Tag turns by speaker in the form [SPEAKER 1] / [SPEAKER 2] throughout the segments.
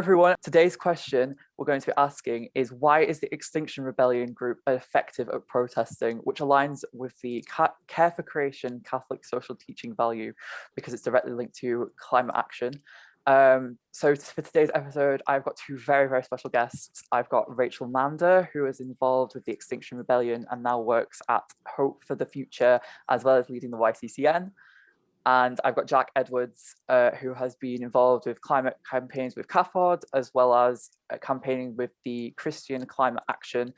[SPEAKER 1] everyone. Today's question we're going to be asking is, why is the Extinction Rebellion Group effective at protesting, which aligns with the Care for Creation Catholic social teaching value because it's directly linked to climate action. So for today's episode, I've got two very, very special guests. I've got Rachel Mander, who is involved with the Extinction Rebellion and now works at Hope for the Future, as well as leading the YCCN. And I've got Jack Edwards, who has been involved with climate campaigns with CAFOD, as well as campaigning with the Christian Climate Action,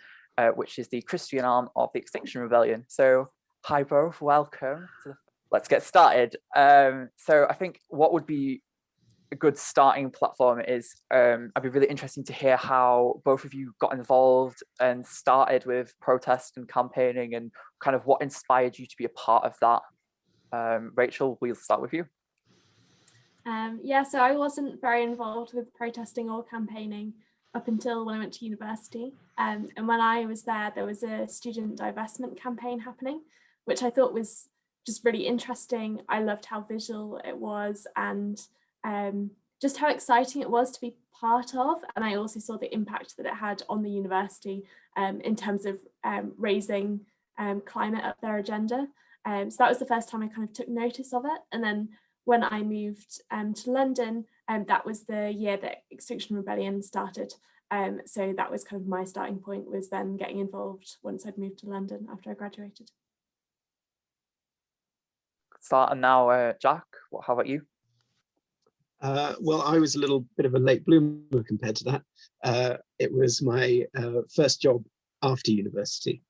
[SPEAKER 1] which is the Christian arm of the Extinction Rebellion. So hi both, welcome. Let's get started. So I think what would be a good starting platform is, I'd be really interested to hear how both of you got involved and started with protest and campaigning, and kind of what inspired you to be a part of that. Rachel, we'll start with you.
[SPEAKER 2] So I wasn't very involved with protesting or campaigning up until when I went to university. And when I was there was a student divestment campaign happening, which I thought was just really interesting. I loved how visual it was, and just how exciting it was to be part of. And I also saw the impact that it had on the university in terms of raising climate up their agenda. So that was the first time I kind of took notice of it. And then when I moved to London, that was the year that Extinction Rebellion started. So that was kind of my starting point, was then getting involved once I'd moved to London after I graduated.
[SPEAKER 1] And now, Jack, how about you?
[SPEAKER 3] Well, I was a little bit of a late bloomer compared to that. It was my first job after university.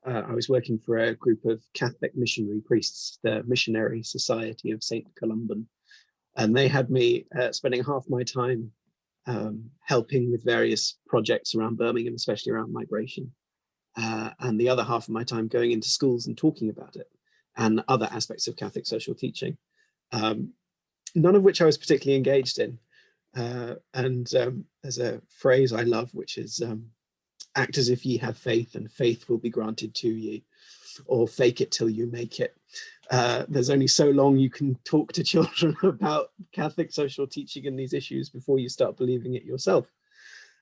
[SPEAKER 3] I was working for a group of Catholic missionary priests, the Missionary Society of St. Columban, and they had me spending half my time helping with various projects around Birmingham, especially around migration, and the other half of my time going into schools and talking about it and other aspects of Catholic social teaching, none of which I was particularly engaged in. There's a phrase I love, which is act as if ye have faith, and faith will be granted to ye, or fake it till you make it. There's only so long you can talk to children about Catholic social teaching and these issues before you start believing it yourself.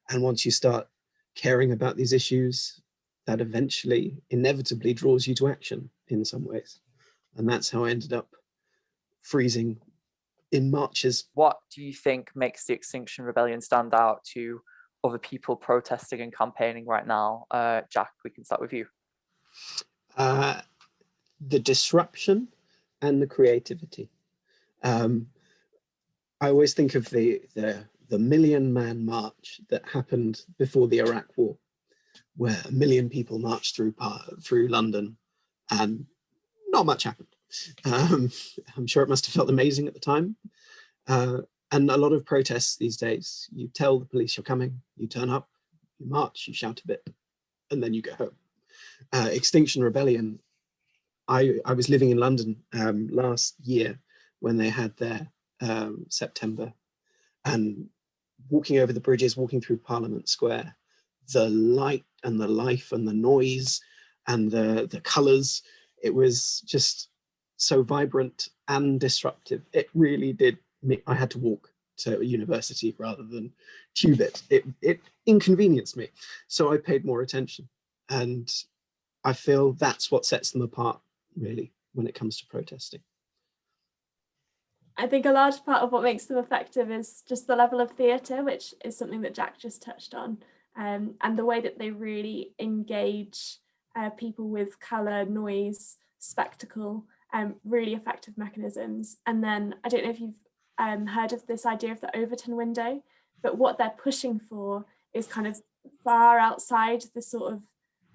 [SPEAKER 3] And once you start caring about these issues, that eventually, inevitably draws you to action in some ways. And that's how I ended up freezing in marches.
[SPEAKER 1] What do you think makes the Extinction Rebellion stand out to other people protesting and campaigning right now? Jack, we can start with you.
[SPEAKER 3] The disruption and the creativity. I always think of the Million Man March that happened before the Iraq War, where 1 million people marched through London and not much happened. I'm sure it must have felt amazing at the time. And a lot of protests these days, you tell the police you're coming, you turn up, you march, you shout a bit, and then you go home. Extinction Rebellion, I was living in London last year when they had their September, and walking over the bridges, walking through Parliament Square, the light and the life and the noise and the colours, it was just so vibrant and disruptive. It really did. I had to walk to a university rather than tube it. It inconvenienced me. So I paid more attention. And I feel that's what sets them apart, really, when it comes to protesting.
[SPEAKER 2] I think a large part of what makes them effective is just the level of theatre, which is something that Jack just touched on, and the way that they really engage people with colour, noise, spectacle, really effective mechanisms. And then I don't know if you've heard of this idea of the Overton window, but what they're pushing for is kind of far outside the sort of,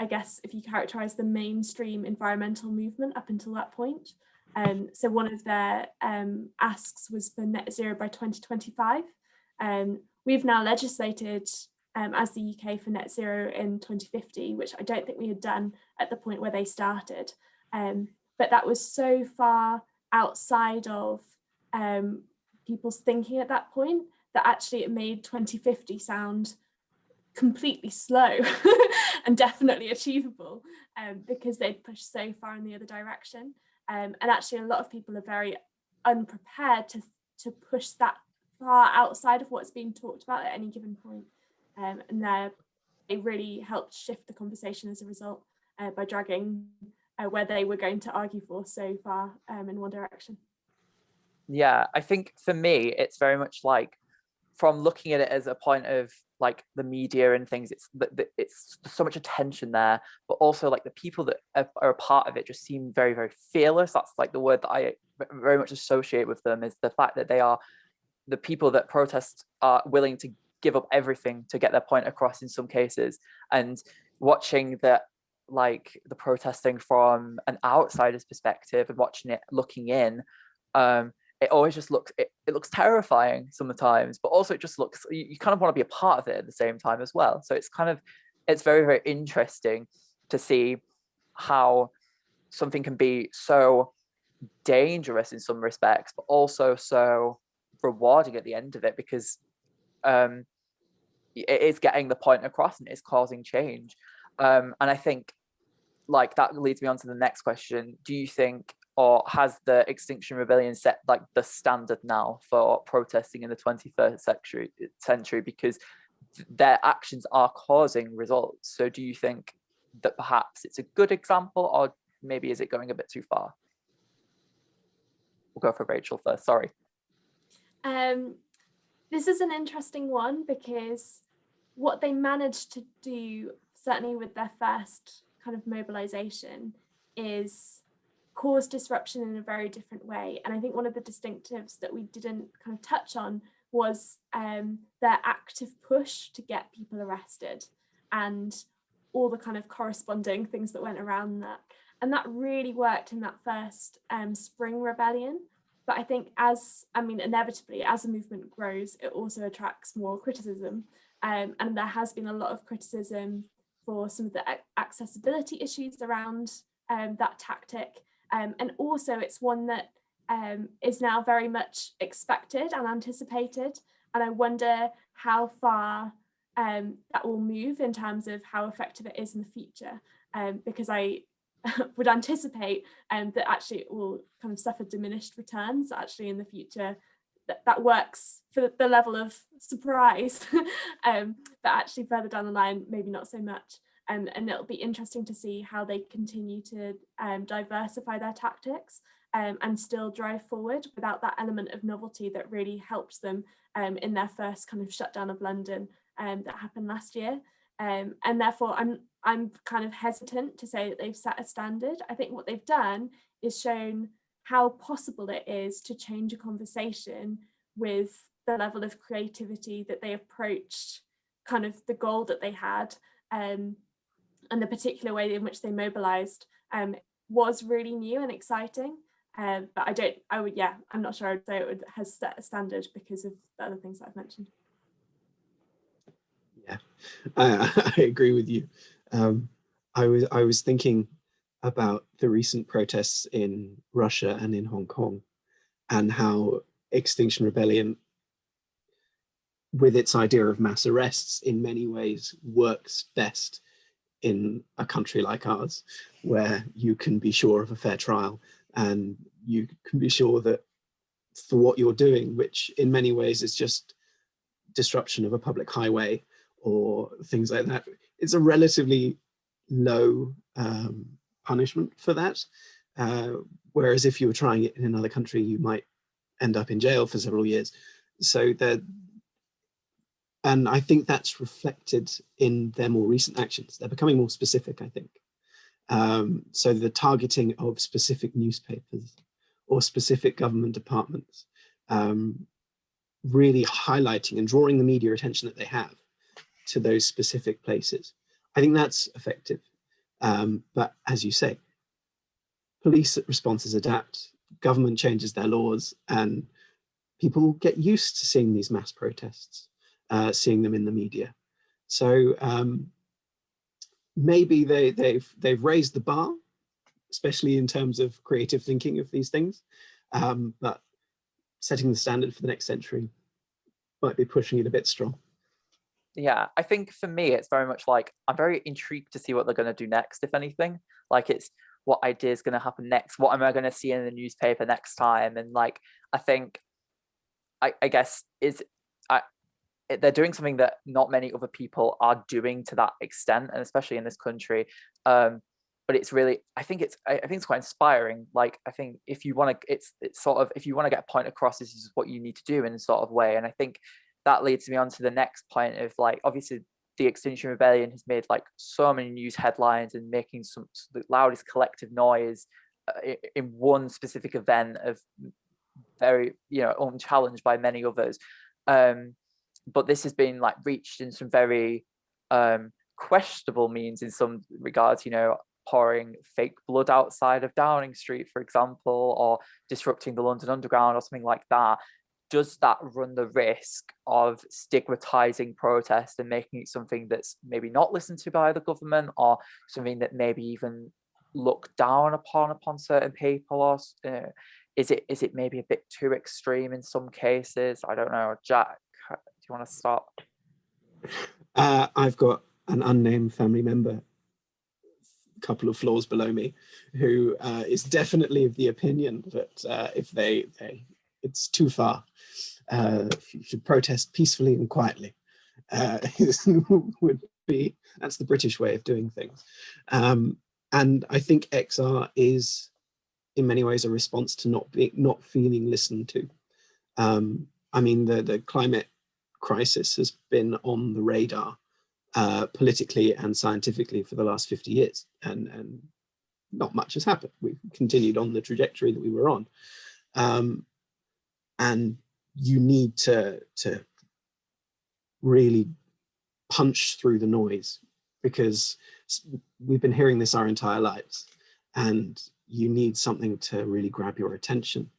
[SPEAKER 2] I guess, if you characterize the mainstream environmental movement up until that point. So one of their asks was for net zero by 2025. We've now legislated as the UK for net zero in 2050, which I don't think we had done at the point where they started. But that was so far outside of people's thinking at that point that actually it made 2050 sound completely slow and definitely achievable, because they'd pushed so far in the other direction. And actually a lot of people are very unprepared to push that far outside of what's being talked about at any given point. And they really helped shift the conversation as a result by dragging where they were going to argue for so far in one direction.
[SPEAKER 1] Yeah, I think for me, it's very much like, from looking at it as a point of like the media and things, it's so much attention there, but also like the people that are a part of it just seem very, very fearless. That's like the word that I very much associate with them, is the fact that they are the people that protest are willing to give up everything to get their point across in some cases. And watching that, like the protesting from an outsider's perspective and watching it looking in, it always just looks, it looks terrifying sometimes, but also it just looks, you kind of want to be a part of it at the same time as well. So it's kind of, it's very, very interesting to see how something can be so dangerous in some respects, but also so rewarding at the end of it, because it is getting the point across and it's causing change. And I think like that leads me on to the next question. Do you think, or has the Extinction Rebellion set like the standard now for protesting in the 21st century, because their actions are causing results? So do you think that perhaps it's a good example, or maybe is it going a bit too far? We'll go for Rachel first, sorry.
[SPEAKER 2] This is an interesting one, because what they managed to do, certainly with their first kind of mobilization, is cause disruption in a very different way. And I think one of the distinctives that we didn't kind of touch on was their active push to get people arrested and all the kind of corresponding things that went around that. And that really worked in that first spring rebellion. But I think inevitably, as the movement grows, it also attracts more criticism. And there has been a lot of criticism for some of the accessibility issues around that tactic. And also it's one that is now very much expected and anticipated. And I wonder how far that will move in terms of how effective it is in the future, because I would anticipate that actually it will kind of suffer diminished returns actually in the future. That works for the level of surprise, but actually further down the line, maybe not so much. And it'll be interesting to see how they continue to diversify their tactics and still drive forward without that element of novelty that really helped them in their first kind of shutdown of London that happened last year. And therefore, I'm kind of hesitant to say that they've set a standard. I think what they've done is shown how possible it is to change a conversation with the level of creativity that they approached kind of the goal that they had, and the particular way in which they mobilized was really new and exciting. But I'm not sure I would say it has set a standard because of the other things that I've mentioned.
[SPEAKER 3] Yeah, I agree with you. I was thinking about the recent protests in Russia and in Hong Kong, and how Extinction Rebellion, with its idea of mass arrests, in many ways works best in a country like ours, where you can be sure of a fair trial and you can be sure that for what you're doing, which in many ways is just disruption of a public highway or things like that, it's a relatively low punishment for that. Whereas if you were trying it in another country, you might end up in jail for several years. So and I think that's reflected in their more recent actions. They're becoming more specific, I think. So the targeting of specific newspapers or specific government departments, really highlighting and drawing the media attention that they have to those specific places. I think that's effective. But as you say, police responses adapt, government changes their laws, and people get used to seeing these mass protests, seeing them in the media. So maybe they've raised the bar, especially in terms of creative thinking of these things, but setting the standard for the next century might be pushing it a bit strong.
[SPEAKER 1] Yeah, I think for me, it's very much like, I'm very intrigued to see what they're going to do next, if anything. Like, it's what idea is going to happen next? What am I going to see in the newspaper next time? And like, I think I guess they're doing something that not many other people are doing to that extent, and especially in this country. But it's really, I think it's quite inspiring. Like, I think if you want to, it's sort of, if you want to get a point across, this is what you need to do in a sort of way. And I think that leads me on to the next point of, like, obviously the Extinction Rebellion has made like so many news headlines and making some the loudest collective noise in one specific event of very, unchallenged by many others. But this has been like reached in some very questionable means in some regards, pouring fake blood outside of Downing Street, for example, or disrupting the London Underground or something like that. Does that run the risk of stigmatizing protest and making it something that's maybe not listened to by the government, or something that maybe even looked down upon certain people? Or is it maybe a bit too extreme in some cases? I don't know. Jack, do you want to start?
[SPEAKER 3] I've got an unnamed family member, a couple of floors below me, who is definitely of the opinion that if it's too far, you should protest peacefully and quietly. Would be, that's the British way of doing things. And I think XR is in many ways a response to not feeling listened to. I mean, the climate crisis has been on the radar politically and scientifically for the last 50 years, and not much has happened. We've continued on the trajectory that we were on. And you need to really punch through the noise, because we've been hearing this our entire lives, and you need something to really grab your attention.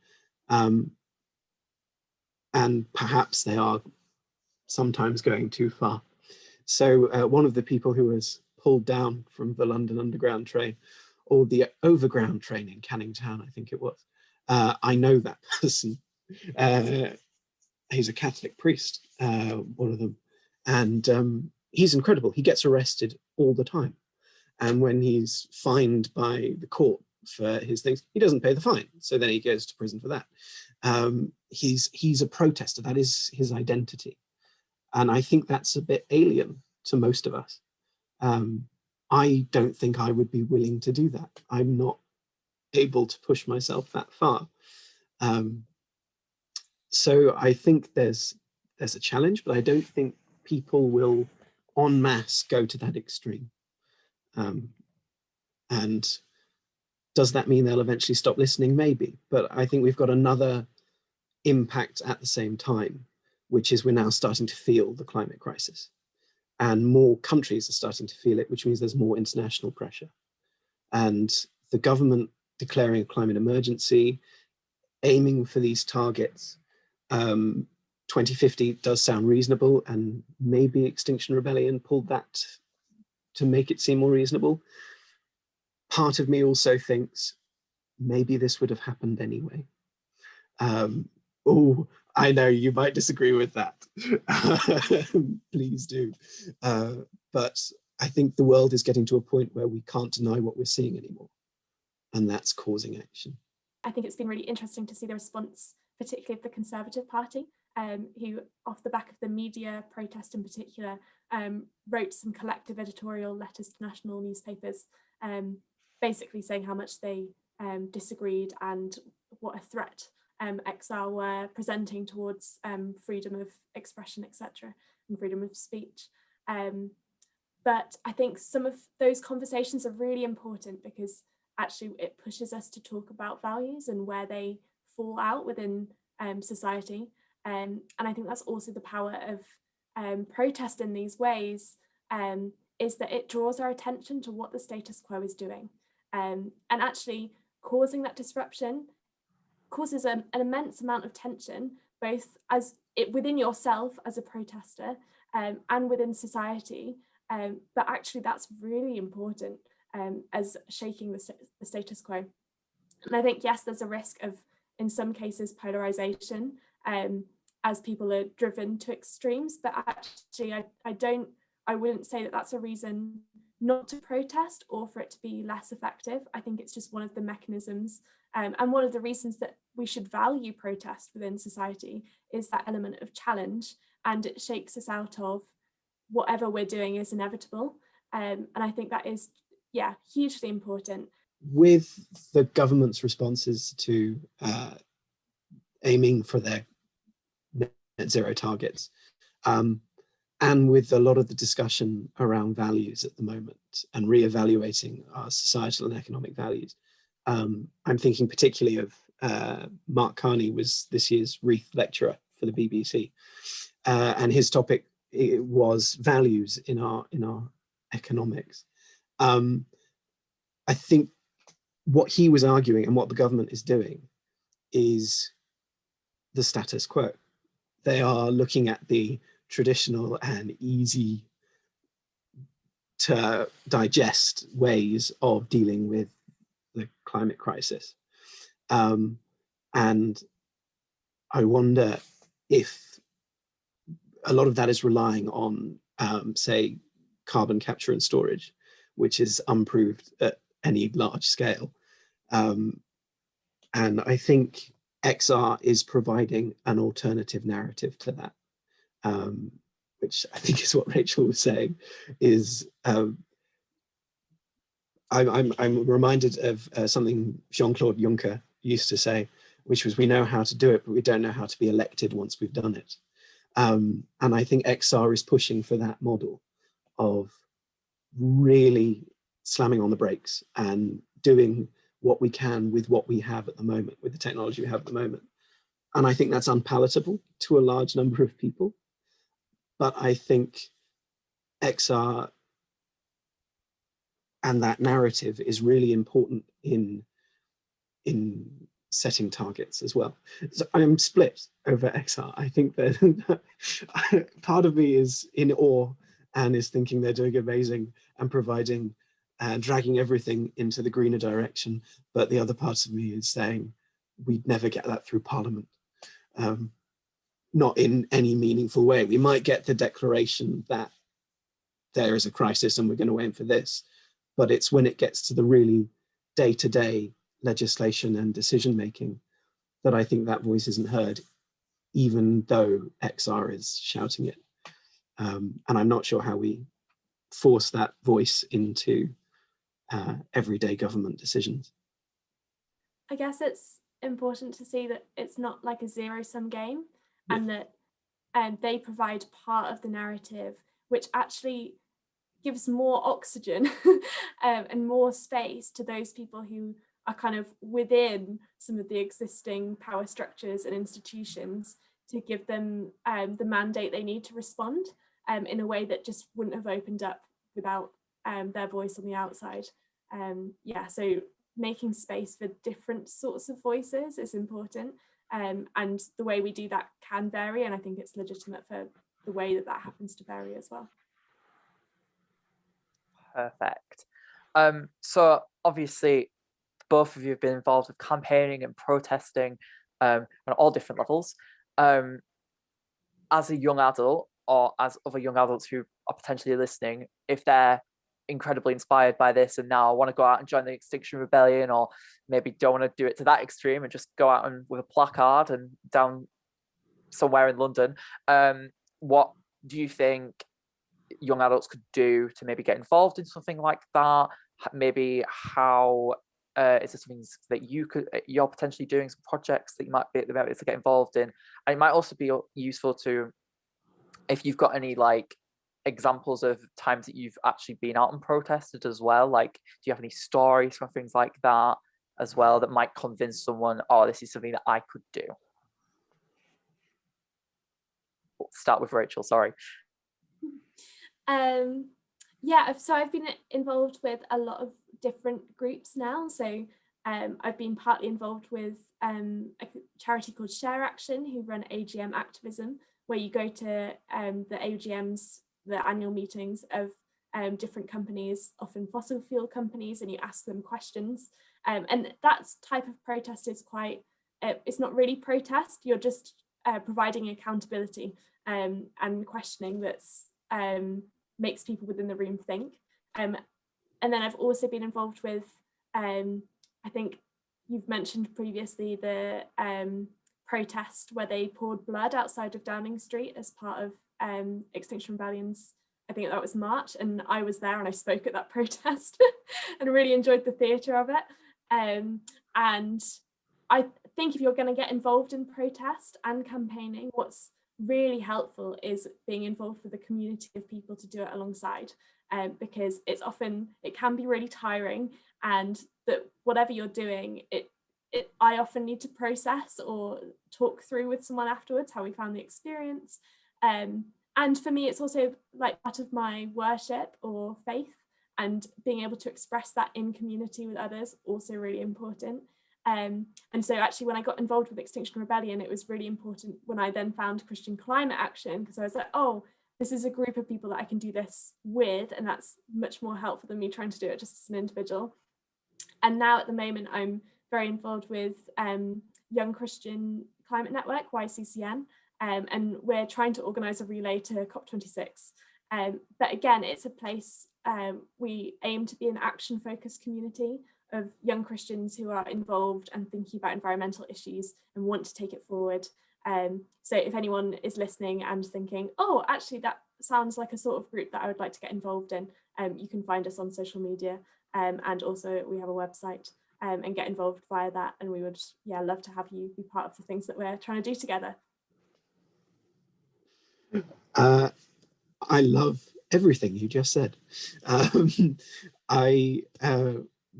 [SPEAKER 3] And perhaps they are sometimes going too far. So one of the people who was pulled down from the London Underground train, or the Overground train in Canning Town, I think it was, I know that person. He's a Catholic priest, one of them, and he's incredible. He gets arrested all the time, and when he's fined by the court for his things, he doesn't pay the fine, so then he goes to prison for that. He's a protester. That is his identity, and I think that's a bit alien to most of us. I don't think I would be willing to do that. I'm not able to push myself that far. So I think there's a challenge, but I don't think people will en masse go to that extreme. And does that mean they'll eventually stop listening? Maybe, but I think we've got another impact at the same time, which is we're now starting to feel the climate crisis, and more countries are starting to feel it, which means there's more international pressure. And the government declaring a climate emergency, aiming for these targets, 2050 does sound reasonable, and maybe Extinction Rebellion pulled that to make it seem more reasonable. Part of me also thinks maybe this would have happened anyway. Oh, I know you might disagree with that. Please do. But I think the world is getting to a point where we can't deny what we're seeing anymore, and that's causing action.
[SPEAKER 2] I think it's been really interesting to see the response, particularly of the Conservative Party, who, off the back of the media protest in particular, wrote some collective editorial letters to national newspapers, basically saying how much they disagreed and what a threat XR were presenting towards freedom of expression, etc., and freedom of speech. But I think some of those conversations are really important, because actually it pushes us to talk about values and where they fall out within society. And I think that's also the power of protest in these ways, is that it draws our attention to what the status quo is doing. And actually causing that disruption causes an immense amount of tension, both as within yourself as a protester and within society. But actually that's really important as shaking the status quo. And I think, yes, there's a risk of, in some cases, polarization as people are driven to extremes, but actually I wouldn't say that that's a reason not to protest or for it to be less effective. I think it's just one of the mechanisms and one of the reasons that we should value protest within society is that element of challenge, and it shakes us out of whatever we're doing is inevitable. And I think that is, yeah, hugely important.
[SPEAKER 3] With the government's responses to aiming for their net zero targets, and with a lot of the discussion around values at the moment and re-evaluating our societal and economic values, I'm thinking particularly of Mark Carney was this year's Reith lecturer for the BBC, and his topic was values in our economics. I think what he was arguing and what the government is doing is the status quo. They are looking at the traditional and easy to digest ways of dealing with the climate crisis. And I wonder if a lot of that is relying on, say, carbon capture and storage, which is unproved at any large scale. And I think XR is providing an alternative narrative to that, which I think is what Rachel was saying, is I'm reminded of something Jean-Claude Juncker used to say, which was, we know how to do it, but we don't know how to be elected once we've done it. And I think XR is pushing for that model of really slamming on the brakes and doing what we can with what we have at the moment, with the technology we have at the moment. And I think that's unpalatable to a large number of people. But I think XR and that narrative is really important in setting targets as well. So I'm split over XR. I think that part of me is in awe and is thinking they're doing amazing and providing, dragging everything into the greener direction. But the other part of me is saying we'd never get that through Parliament. Not in any meaningful way. We might get the declaration that there is a crisis and we're going to aim for this, but it's when it gets to the really day-to-day legislation and decision-making that I think that voice isn't heard, even though XR is shouting it. And I'm not sure how we force that voice into everyday government decisions.
[SPEAKER 2] I guess it's important to see that it's not like a zero-sum game,
[SPEAKER 3] Yeah.
[SPEAKER 2] and that they provide part of the narrative, which actually gives more oxygen and more space to those people who are kind of within some of the existing power structures and institutions, to give them the mandate they need to respond in a way that just wouldn't have opened up without their voice on the outside. Yeah, so making space for different sorts of voices is important, and the way we do that can vary, and I think it's legitimate for the way that that happens to vary as well.
[SPEAKER 1] Perfect. So obviously both of you have been involved with campaigning and protesting on all different levels. As a young adult, or as other young adults who are potentially listening, if they're incredibly inspired by this and now want to go out and join the Extinction Rebellion, or maybe don't want to do it to that extreme and just go out and with a placard and down somewhere in London, what do you think young adults could do to maybe get involved in something like that? Maybe how is there something that you're potentially doing, some projects that you might be able to get involved in? And it might also be useful to, if you've got any like examples of times that you've actually been out and protested as well, like do you have any stories from things like that as well that might convince someone, oh, this is something that I could do? We'll start with Rachel, sorry.
[SPEAKER 2] Yeah, so I've been involved with a lot of different groups now. So I've been partly involved with a charity called Share Action, who run AGM activism, where you go to the AGMs, the annual meetings of different companies, often fossil fuel companies, and you ask them questions. And that type of protest is quite, it's not really protest, you're just providing accountability and questioning that's makes people within the room think. And then I've also been involved with, I think you've mentioned previously, the protest where they poured blood outside of Downing Street as part of Extinction Rebellion's, I think that was March, and I was there and I spoke at that protest and really enjoyed the theatre of it. And I think if you're going to get involved in protest and campaigning, what's really helpful is being involved with a community of people to do it alongside, because it can be really tiring, and that whatever you're doing, I often need to process or talk through with someone afterwards how we found the experience. And for me, it's also like part of my worship or faith, and being able to express that in community with others, also really important. And so actually when I got involved with Extinction Rebellion, it was really important when I then found Christian Climate Action, because I was like, oh, this is a group of people that I can do this with, and that's much more helpful than me trying to do it just as an individual. And now at the moment, I'm very involved with Young Christian Climate Network, YCCN, and we're trying to organise a relay to COP26. But again, it's a place, we aim to be an action-focused community of young Christians who are involved and thinking about environmental issues and want to take it forward. So if anyone is listening and thinking, oh, actually that sounds like a sort of group that I would like to get involved in, you can find us on social media, and also we have a website, and get involved via that. And we would, love to have you be part of the things that we're trying to do together.
[SPEAKER 3] I love everything you just said. I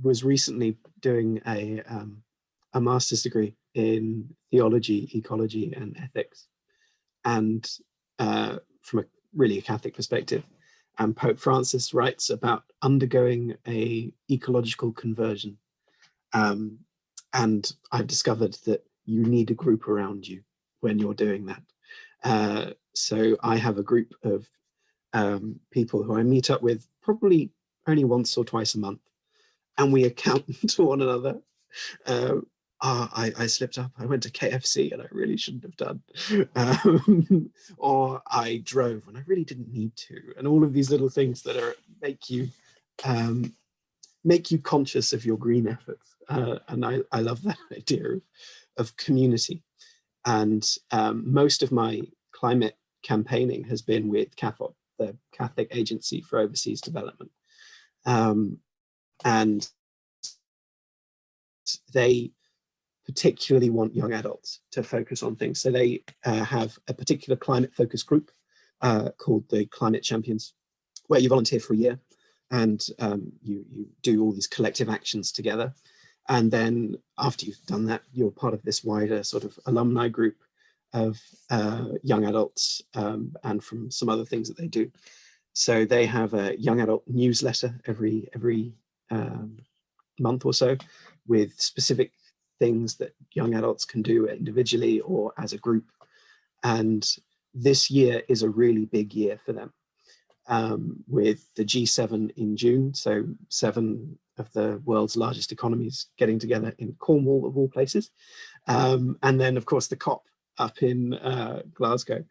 [SPEAKER 3] was recently doing a master's degree in theology, ecology, and ethics, and from a really Catholic perspective. And Pope Francis writes about undergoing a ecological conversion, and I've discovered that you need a group around you when you're doing that. So I have a group of people who I meet up with probably only once or twice a month, and we account to one another. I slipped up. I went to KFC and I really shouldn't have done. Or I drove when I really didn't need to. And all of these little things that make you conscious of your green efforts. And I love that idea of community. And most of my climate campaigning has been with CAFOD, the Catholic Agency for Overseas Development. And they particularly want young adults to focus on things. So they have a particular climate focused group called the Climate Champions, where you volunteer for a year, and you do all these collective actions together. And then after you've done that, you're part of this wider sort of alumni group of young adults, and from some other things that they do. So they have a young adult newsletter every month or so, with specific things that young adults can do individually or as a group. And this year is a really big year for them, with the G7 in June. So 7 of the world's largest economies getting together in Cornwall, of all places. And then, of course, the COP up in Glasgow.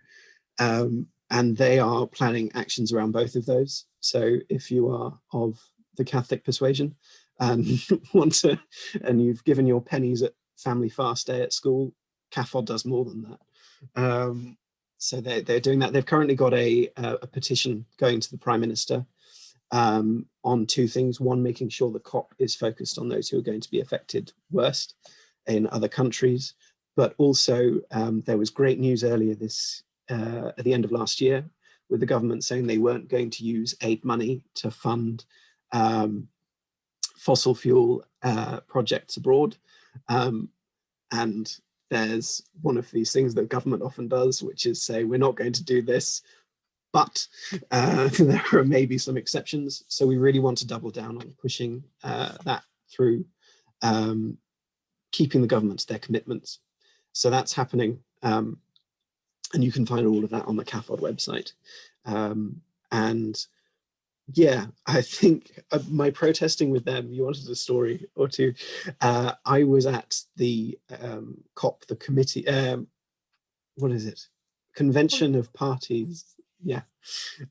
[SPEAKER 3] And they are planning actions around both of those. So if you are of the Catholic persuasion and and you've given your pennies at Family Fast Day at school, CAFOD does more than that. So they're doing that. They've currently got a petition going to the Prime Minister on 2 things. One, making sure the COP is focused on those who are going to be affected worst in other countries. But also there was great news earlier at the end of last year, with the government saying they weren't going to use aid money to fund fossil fuel projects abroad. And there's one of these things that government often does, which is say, we're not going to do this, but there are maybe some exceptions. So we really want to double down on pushing that through, keeping the government to their commitments. So that's happening. And you can find all of that on the CAFOD website. And yeah, I think my protesting with them, you wanted a story or two. I was at the COP, the committee, what is it? Convention of Parties, yeah.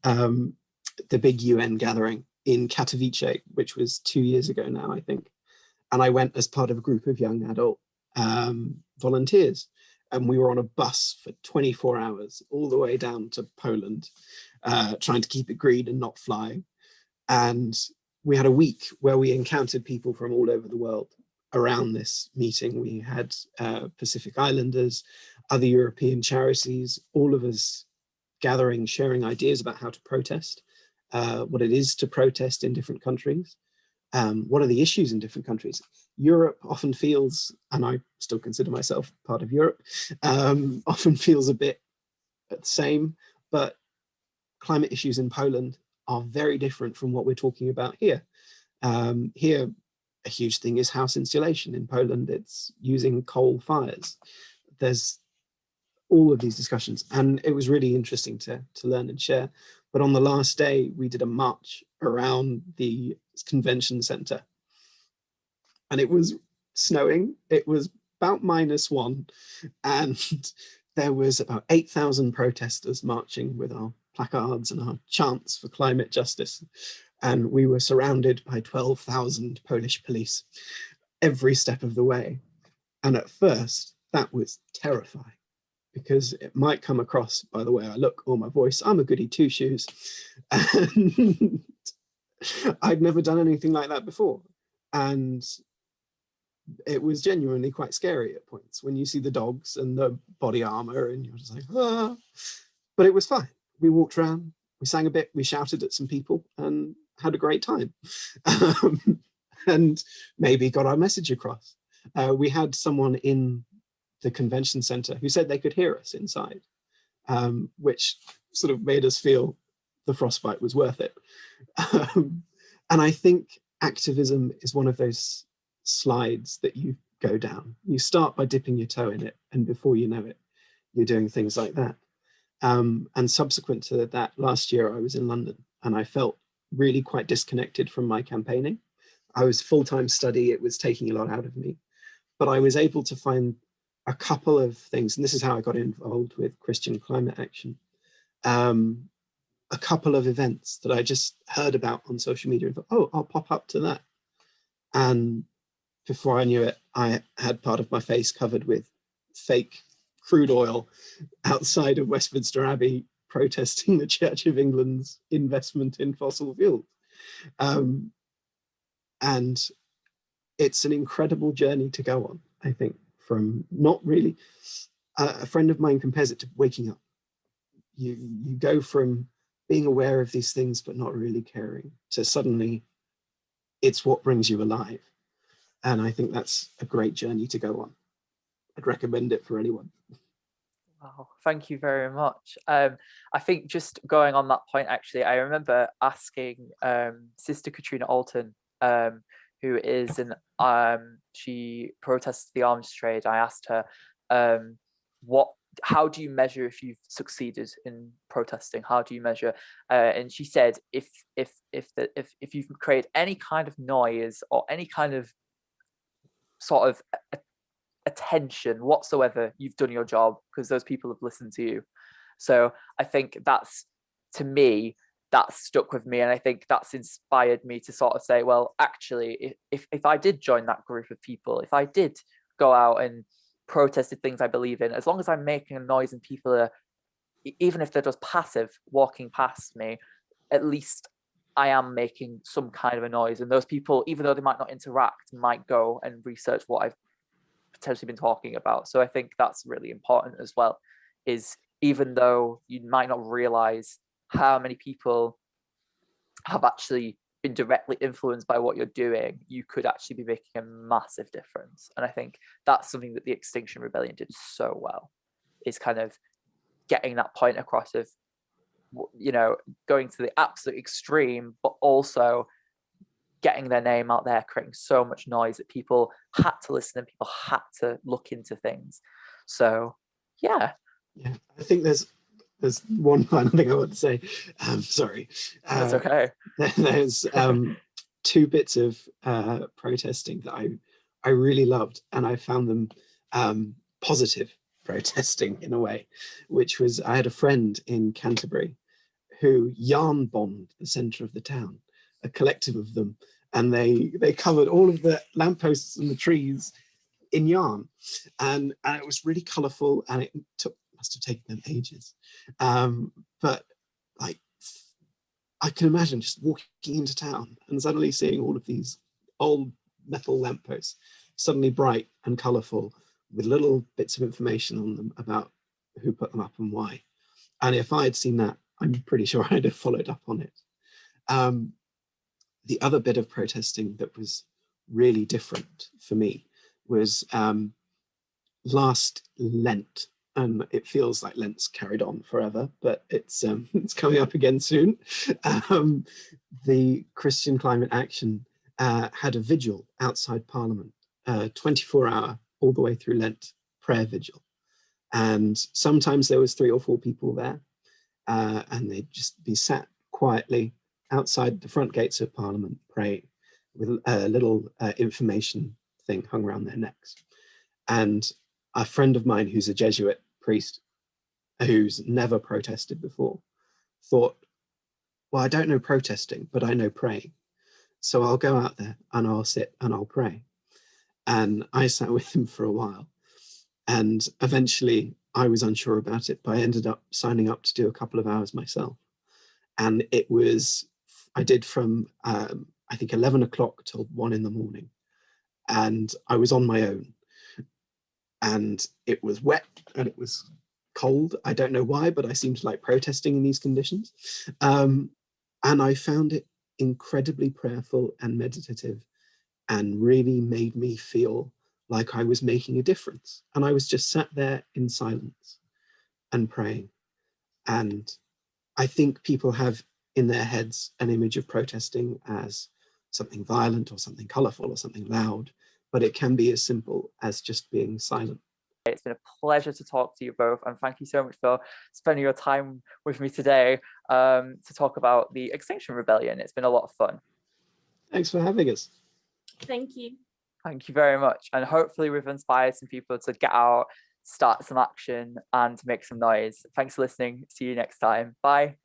[SPEAKER 3] The big UN gathering in Katowice, which was 2 years ago now, I think. And I went as part of a group of young adult volunteers. And we were on a bus for 24 hours all the way down to Poland, trying to keep it green and not flying. And we had a week where we encountered people from all over the world around this meeting. We had Pacific Islanders, other European charities, all of us gathering, sharing ideas about how to protest, what it is to protest in different countries, what are the issues in different countries. Europe often feels, and I still consider myself part of Europe, often feels a bit the same, but climate issues in Poland are very different from what we're talking about here. Here, a huge thing is house insulation. In Poland, it's using coal fires. There's all of these discussions, and it was really interesting to learn and share. But on the last day, we did a march around the convention center, and it was snowing. It was about -1, and there was about 8,000 protesters marching with our placards and our chants for climate justice. And we were surrounded by 12,000 Polish police every step of the way. And at first, that was terrifying, because it might come across by the way I look or my voice, I'm a goody two-shoes. And I'd never done anything like that before. And it was genuinely quite scary at points when you see the dogs and the body armor and you're just like, ah. But it was fine. We walked around, we sang a bit, we shouted at some people and had a great time. And maybe got our message across. We had someone in the convention center who said they could hear us inside, which sort of made us feel the frostbite was worth it. And I think activism is one of those slides that you go down. You start by dipping your toe in it, and before you know it, you're doing things like that. And subsequent to that, last year I was in London and I felt really quite disconnected from my campaigning. I was full-time study, it was taking a lot out of me, but I was able to find a couple of things, and this is how I got involved with Christian climate action. A couple of events that I just heard about on social media and thought, oh, I'll pop up to that. And before I knew it, I had part of my face covered with fake crude oil outside of Westminster Abbey, protesting the Church of England's investment in fossil fuels. And it's an incredible journey to go on, I think, from not really, a friend of mine compares it to waking up. You go from being aware of these things, but not really caring, to suddenly it's what brings you alive. And I think that's a great journey to go on. I'd recommend it for anyone.
[SPEAKER 1] Wow, thank you very much. I think just going on that point, actually, I remember asking Sister Katrina Alton, who is she protests the arms trade. I asked her, how do you measure if you've succeeded in protesting? How do you measure? And she said, if you've created any kind of noise or any kind of sort of attention whatsoever, you've done your job, because those people have listened to you. So I think that's, to me, that stuck with me, and I think that's inspired me to sort of say, well, actually, if I did join that group of people, if I did go out and protested things I believe in, as long as I'm making a noise and people are, even if they're just passive walking past me, at least I am making some kind of a noise, and those people, even though they might not interact, might go and research what I've potentially been talking about. So I think that's really important as well, is even though you might not realize how many people have actually been directly influenced by what you're doing, you could actually be making a massive difference. And I think that's something that the Extinction Rebellion did so well, is kind of getting that point across of, you know, going to the absolute extreme, but also getting their name out there, creating so much noise that people had to listen and people had to look into things. So yeah.
[SPEAKER 3] Yeah, I think there's one final thing I want to say. Sorry.
[SPEAKER 1] That's okay.
[SPEAKER 3] There's 2 bits of protesting that I really loved, and I found them positive protesting in a way, which was, I had a friend in Canterbury who yarn bombed the centre of the town a collective of them, and they covered all of the lampposts and the trees in yarn, and it was really colourful, and it must have taken them ages, but like I can imagine just walking into town and suddenly seeing all of these old metal lampposts suddenly bright and colourful with little bits of information on them about who put them up and why. And if I had seen that, I'm pretty sure I'd have followed up on it. The other bit of protesting that was really different for me was last Lent, and it feels like Lent's carried on forever, but it's coming up again soon. The Christian Climate Action had a vigil outside Parliament, 24-hour, all the way through Lent, prayer vigil. And sometimes there was 3 or 4 people there, and they'd just be sat quietly outside the front gates of Parliament praying with a little information thing hung around their necks. And a friend of mine who's a Jesuit priest who's never protested before thought, well, I don't know protesting, but I know praying. So I'll go out there and I'll sit and I'll pray. And I sat with him for a while. And eventually I was unsure about it, but I ended up signing up to do a couple of hours myself. And it was, I did from, I think 11 o'clock till 1 in the morning. And I was on my own. And it was wet and it was cold. I don't know why, but I seemed to like protesting in these conditions. And I found it incredibly prayerful and meditative, and really made me feel like I was making a difference. And I was just sat there in silence and praying. And I think people have in their heads an image of protesting as something violent or something colourful or something loud, but it can be as simple as just being silent.
[SPEAKER 1] It's been a pleasure to talk to you both, and thank you so much for spending your time with me today to talk about the Extinction Rebellion. It's been a lot of fun.
[SPEAKER 3] Thanks for having us.
[SPEAKER 2] Thank you.
[SPEAKER 1] Thank you very much. And hopefully we've inspired some people to get out, start some action and make some noise. Thanks for listening. See you next time. Bye.